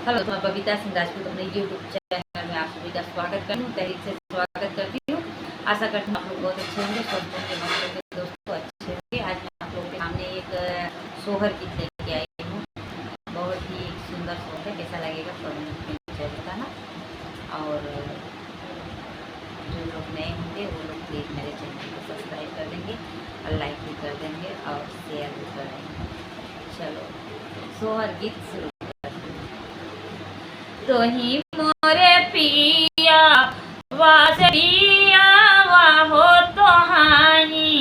Hello, तो मैं बबीता सिंह राजपूत अपने यूट्यूब चैनल में आप सभी का स्वागत करती हूँ, तहे से स्वागत करती हूँ। आशा करती हूँ आप लोग बहुत अच्छे होंगे, स्वस्थ होंगे, मस्त होंगे, दोस्तों अच्छे होंगे। आज मैं आप लोगों के सामने एक सोहर गीत लेके आई हूँ। बहुत ही सुंदर सोहर है, कैसा लगेगा तो बताना। और जो लोग नए होंगे वो लोग प्लीज़ मेरे चैनल को सब्सक्राइब कर देंगे और लाइक भी कर देंगे और शेयर भी कर देंगे। चलो सोहर गीत शुरू। तो ही मोरे पिया वासरिया वाहो तो हानी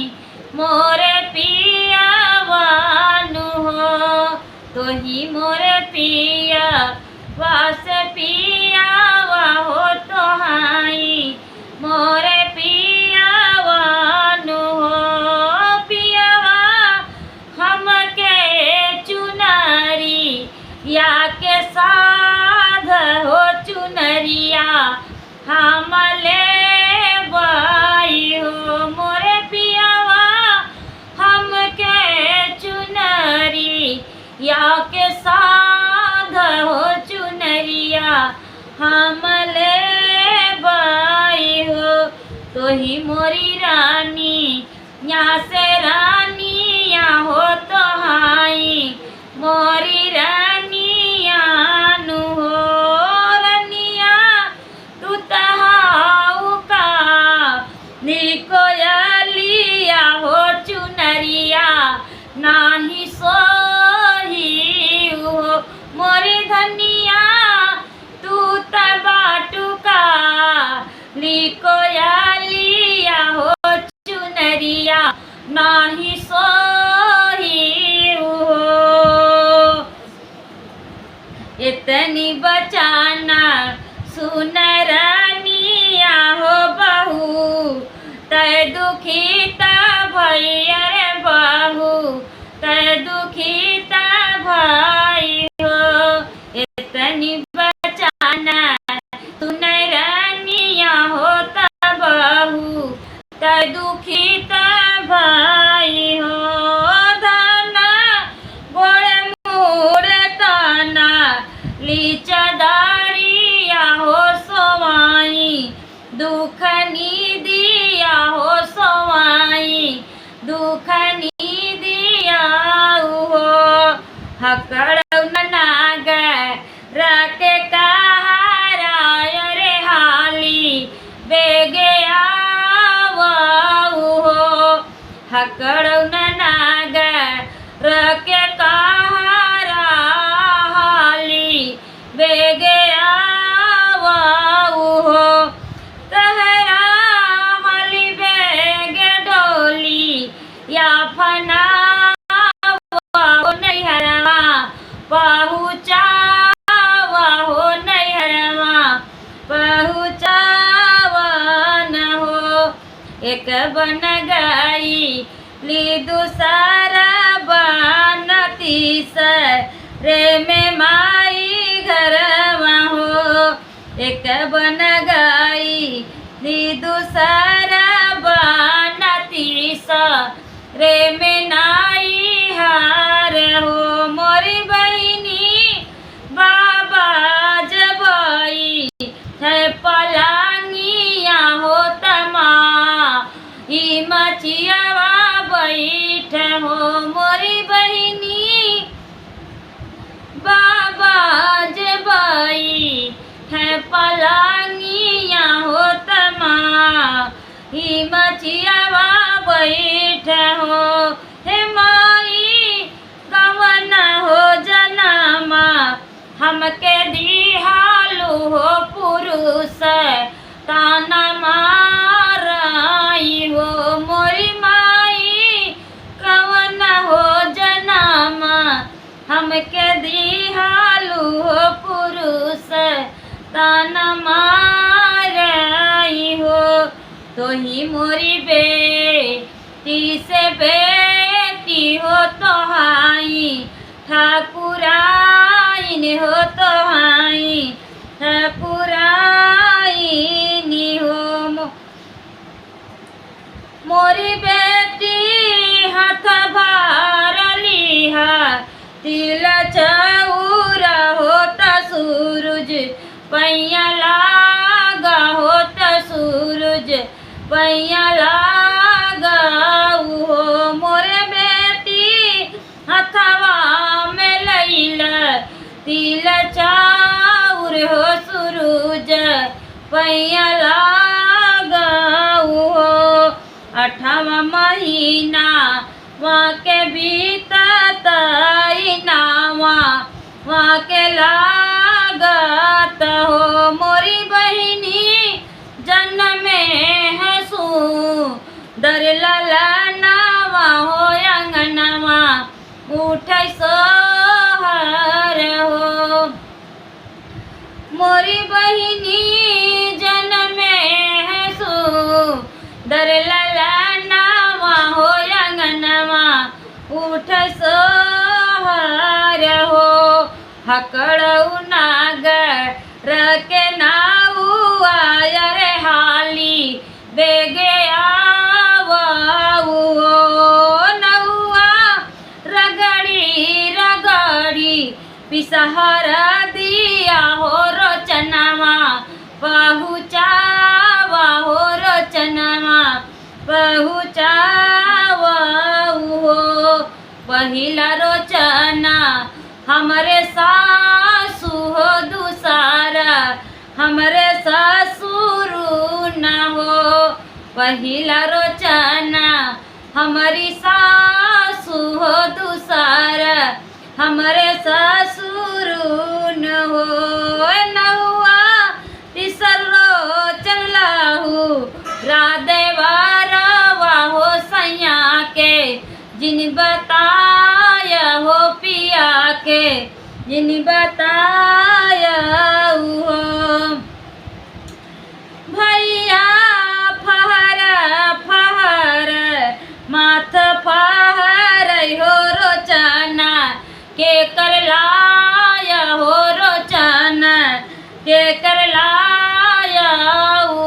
मोरे पिया वानु हो। तो ही मोरे पिया वास पिया वाहो तो हाई मोरे पिया वानु हो। पियावा हमके चुनरी या के साध हो चुनरिया हमले बाई हो। मोरे पियावा हमके चुनरी या के साध हो चुनरिया हमले बाई हो। तो ही मोरी रानी यहाँ से रानी या हो तो हाई मोरी रानिया नु हो। रनिया तू तहाऊ का निकोयलिया हो चुनरिया नाही सोही हो। मोरी धनिया तू तबाटू का निकोयलिया हो चुनरिया नाही सोही हो। इतनी बचाना सुन रानिया हो बहू तय दुखीता भैया रे बहू तय दुखीता भाई हो। इतनी बचाना सुन रानिया हो बहू तय दुखीता भाई हो। धना गोड़े मोड़े ताना लीचा दारिया हो सोवाई दुख नी दिया हो सोवाई दुख नी दिया हो। हकड़ नाग रखे कहारा रे हाली बेगे आवू हो। हकड़ नाग रखे कहारा हाली बेगे आवू हो। तहरा हाली बेगे डोली या फना नैहरवा पहुँचावा हो नैहरवा पहुँचावा न हो। एक बन गई ली दूसरा बन तीसरे में माई घरवा हो। एक बन गई ली दूसरा बन तीसरे में नाई हार हो। मोरी बहिनी बाबा जबाई है पलांगिया हो तमा ई मचियावा बैठ हो। मोरी बहिनी बाबा जबाई है पलांगिया हो तमा ई मचियावा बैठ हो। हे माई गवन हो जनमा हमके दिहालू हो पुरुष ताना माराई हो। मोरी माई कवन हो जनमा हमके दिहालू हो पुरुष ताना माराई हो। तो ही मोरी बेटी से बेटी हो तो हाई ठाकुराइन हो तो हाई ठाकुराइन हो। मोरी बेटी हाथ भरली है तिल चौरा हो तसू तिल चाउर हो सुरूज पैया लागऊ हो। 8वां महीना वहाँ के बीतत नावा वहाँ के लागत हो। मोरी बहिनी जन्मे है सुंदर ललनावा हो। अंगनवा उठै सोहर हो। मोरी बहिनी जन्मे है सुंदर ललनावा हो। अंगनवा उठै सोहर हो। हकड़ऊ नागर के नाउआ रे हाली बेगे आवऊ हो। नौआ रगड़ी रगड़ी पिसहर दिया हो। रोचनवा पहुँचावा हो। रोचनवा पहुँचावऊ हो। पहिला रोचना हमरे सासु हो। दूसरा हमरे ससुर न हो। पहिला रोचना हमारी सासु हो। दूसरा हमरे ससुर न हो। नौआ तीसर रोचन लहू राधेवारवा हो। सैया के जिन बताया हो। पिया के जिन बताया हो। भैया फहर फहर माथ फहर हो। रोचना के कर लाया हो। रोचना के कर लाया हो।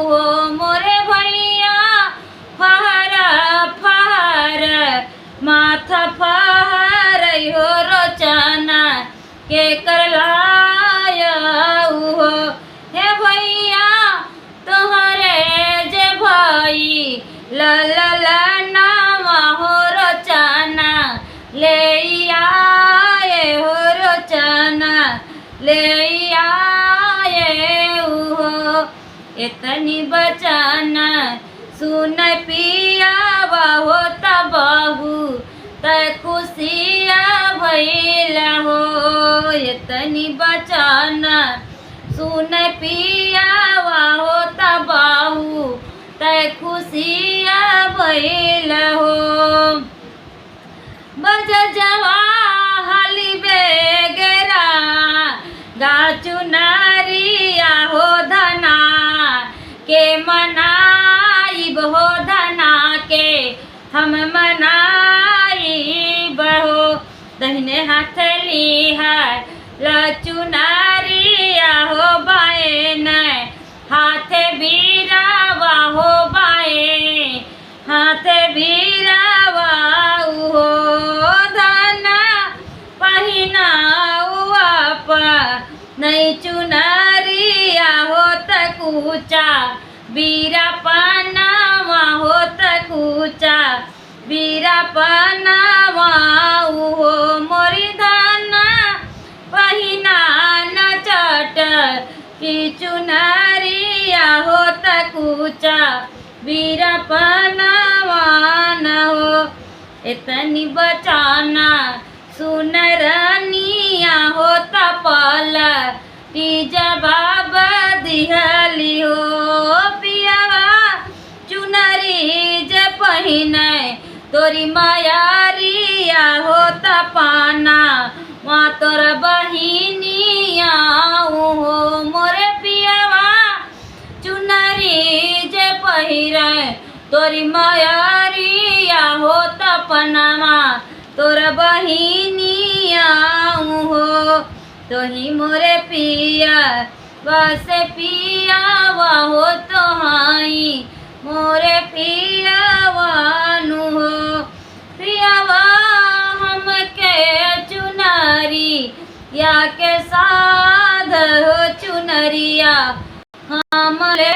मोरे भैया फहर फहर माथ फहर हो। रोचना के कर लाया हो। हे भैया तोहरे जे भाई ललनावा हो। रोचना ले आए हो। रोचना ले आए हो। इतनी बचना सुन पियावा हो। तबहू तय खुशिया भइल हो। इतनी बचना सुन पियावा हो। तबहू तय खुशिया भइल हो। बज जवा हाली बेगरा गाचु नारिया हो। धना के मनाइब हो। धना के हम मनाइब हो। दहिने हाथ लिहा लचु नारिया हो। बाएं हाथ बीरावा हो। बाएं हाथ बीरावा हो। धना पहिनाउआ नहीं चुनरिया हो। तकूचा बीरा पनावा हो। तकूचा बीरा पनावा हो। मोरी धना पहिना न चट की चुनरिया हो। तकूचा बीरा पनावा न हो। इतनी बचाना सुन रनिया हो। तपल की जवाब दिहली हो। पियावा चुनरी जे पहिने तोरी मायारिया हो। तपाना वहाँ तोर बहिनिया हो। मोरे पियावा चुनरी जे पहिरे तोरी मायारिया हो। तपनमा तोर बहिनिया हो। तोही मोरे पिया बस पियावा हो। तोहाई मोरे पियावा नु हो। पियावा हमके चुनरी या के साध हो। चुनरिया हमरे